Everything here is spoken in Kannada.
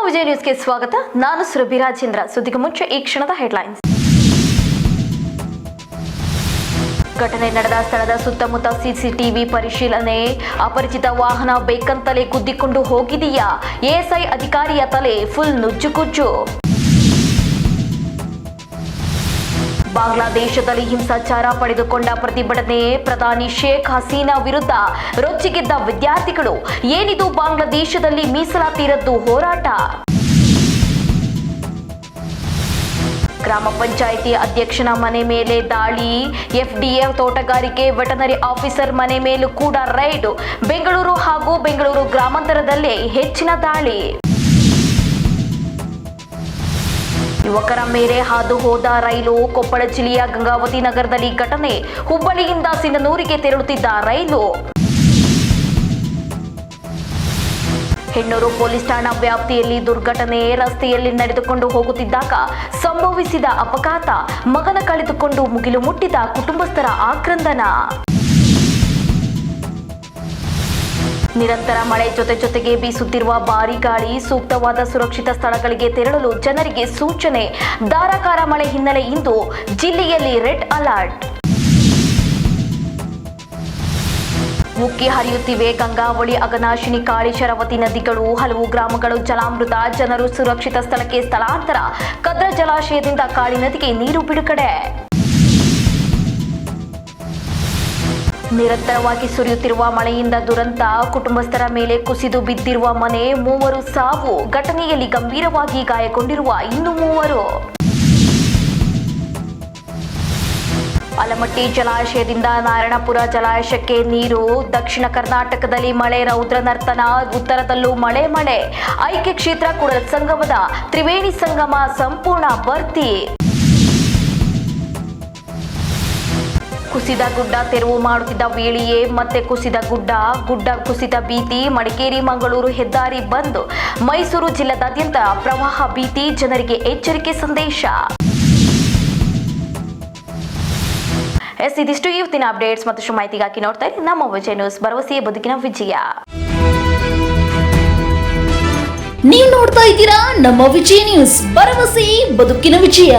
ವಿಜಯ ನ್ಯೂಸ್ಗೆ ಸ್ವಾಗತ. ನಾನು ಸುರಭಿ ರಾಜೇಂದ್ರ. ಸುದ್ದಿಗೆ ಮುಂಚೆ ಈ ಕ್ಷಣದ ಹೆಡ್ಲೈನ್ಸ್. ಘಟನೆ ನಡೆದ ಸ್ಥಳದ ಸುತ್ತಮುತ್ತ ಸಿಸಿಟಿವಿ ಪರಿಶೀಲನೆ. ಅಪರಿಚಿತ ವಾಹನ ಬೇಕಂತಲೇ ಗುದ್ದಿಕೊಂಡು ಹೋಗಿದೆಯಾ? ಎಎಸ್ಐ ಅಧಿಕಾರಿಯ ತಲೆ ಫುಲ್ ನುಜ್ಜುಗುಜ್ಜು. ಬಾಂಗ್ಲಾದೇಶದಲ್ಲಿ ಹಿಂಸಾಚಾರ ಪಡೆದುಕೊಂಡ ಪ್ರತಿಭಟನೆ. ಪ್ರಧಾನಿ ಶೇಖ್ ಹಸೀನಾ ವಿರುದ್ಧ ರೊಚ್ಚಿಗೆದ್ದ ವಿದ್ಯಾರ್ಥಿಗಳು. ಏನಿದು ಬಾಂಗ್ಲಾದೇಶದಲ್ಲಿ ಮೀಸಲಾತಿ ರದ್ದು ಹೋರಾಟ? ಗ್ರಾಮ ಪಂಚಾಯಿತಿ ಅಧ್ಯಕ್ಷನ ಮನೆ ಮೇಲೆ ದಾಳಿ. ಎಫ್ಡಿಎ ತೋಟಗಾರಿಕೆ ವೆಟನರಿ ಆಫೀಸರ್ ಮನೆ ಮೇಲೂ ಕೂಡ ರೈಡ್. ಬೆಂಗಳೂರು ಹಾಗೂ ಬೆಂಗಳೂರು ಗ್ರಾಮಾಂತರದಲ್ಲೇ ಹೆಚ್ಚಿನ ದಾಳಿ. ಯುವಕರ ಮೇಲೆ ಹಾದು ಹೋದ ರೈಲು. ಕೊಪ್ಪಳ ಜಿಲ್ಲೆಯ ಗಂಗಾವತಿ ನಗರದಲ್ಲಿ ಘಟನೆ. ಹುಬ್ಬಳ್ಳಿಯಿಂದ ಸಿಂಧನೂರಿಗೆ ತೆರಳುತ್ತಿದ್ದ ರೈಲು. ಹೆಣ್ಣೂರು ಪೊಲೀಸ್ ಠಾಣಾ ವ್ಯಾಪ್ತಿಯಲ್ಲಿ ದುರ್ಘಟನೆ. ರಸ್ತೆಯಲ್ಲಿ ನಡೆದುಕೊಂಡು ಹೋಗುತ್ತಿದ್ದಾಗ ಸಂಭವಿಸಿದ ಅಪಘಾತ. ಮಗನ ಕಳೆದುಕೊಂಡು ಮುಗಿಲು ಮುಟ್ಟಿದ ಕುಟುಂಬಸ್ಥರ ಆಕ್ರಂದನ. ನಿರಂತರ ಮಳೆ ಜೊತೆಗೆ ಬೀಸುತ್ತಿರುವ ಭಾರೀ ಗಾಳಿ. ಸೂಕ್ತವಾದ ಸುರಕ್ಷಿತ ಸ್ಥಳಗಳಿಗೆ ತೆರಳಲು ಜನರಿಗೆ ಸೂಚನೆ. ಧಾರಾಕಾರ ಮಳೆ ಹಿನ್ನೆಲೆ ಇಂದು ಜಿಲ್ಲೆಯಲ್ಲಿ ರೆಡ್ ಅಲರ್ಟ್. ಉಕ್ಕಿ ಹರಿಯುತ್ತಿವೆ ಗಂಗಾವಳಿ, ಅಘನಾಶಿನಿ, ಕಾಳಿ, ಶರಾವತಿ ನದಿಗಳು. ಹಲವು ಗ್ರಾಮಗಳು ಜಲಾಮೃತ. ಜನರು ಸುರಕ್ಷಿತ ಸ್ಥಳಕ್ಕೆ ಸ್ಥಳಾಂತರ. ಕದ್ರಾ ಜಲಾಶಯದಿಂದ ಕಾಳಿ ನದಿಗೆ ನೀರು ಬಿಡುಗಡೆ. ನಿರಂತರವಾಗಿ ಸುರಿಯುತ್ತಿರುವ ಮಳೆಯಿಂದ ದುರಂತ. ಕುಟುಂಬಸ್ಥರ ಮೇಲೆ ಕುಸಿದು ಬಿದ್ದಿರುವ ಮನೆ. 3 ಸಾವು. ಘಟನೆಯಲ್ಲಿ ಗಂಭೀರವಾಗಿ ಗಾಯಗೊಂಡಿರುವ ಇನ್ನು 3. ಆಲಮಟ್ಟಿ ಜಲಾಶಯದಿಂದ ನಾರಾಯಣಪುರ ಜಲಾಶಯಕ್ಕೆ ನೀರು. ದಕ್ಷಿಣ ಕರ್ನಾಟಕದಲ್ಲಿ ಮಳೆ ರೌದ್ರ ನರ್ತನ. ಉತ್ತರದಲ್ಲೂ ಮಳೆ. ಐಕ್ಯ ಕ್ಷೇತ್ರ ಕೂಡಲ ಸಂಗಮದ ತ್ರಿವೇಣಿ ಸಂಗಮ ಸಂಪೂರ್ಣ ಭರ್ತಿ. ಕುಸಿದ ಗುಡ್ಡ ತೆರವು ಮಾಡುತ್ತಿದ್ದ ವೇಳೆಯೇ ಮತ್ತೆ ಕುಸಿದ ಗುಡ್ಡ ಕುಸಿತ ಭೀತಿ. ಮಡಿಕೇರಿ ಮಂಗಳೂರು ಹೆದ್ದಾರಿ ಬಂದ್. ಮೈಸೂರು ಜಿಲ್ಲಾದಾದ್ಯಂತ ಪ್ರವಾಹ ಭೀತಿ. ಜನರಿಗೆ ಎಚ್ಚರಿಕೆ ಸಂದೇಶ. ಇದಿಷ್ಟು ಇವತ್ತಿನ ಅಪ್ಡೇಟ್ಸ್. ಮತ್ತಷ್ಟು ಮಾಹಿತಿಗಾಗಿ ನೋಡ್ತಾ ಇರಿ ನಮ್ಮ ವಿಜಯ ನ್ಯೂಸ್. ಭರವಸೆಯ ಬದುಕಿನ ವಿಜಯ. ನೀವು ನೋಡ್ತಾ ಇದ್ದೀರಾ ನಮ್ಮ ವಿಜಯ ನ್ಯೂಸ್. ಭರವಸೆ ಬದುಕಿನ ವಿಜಯ.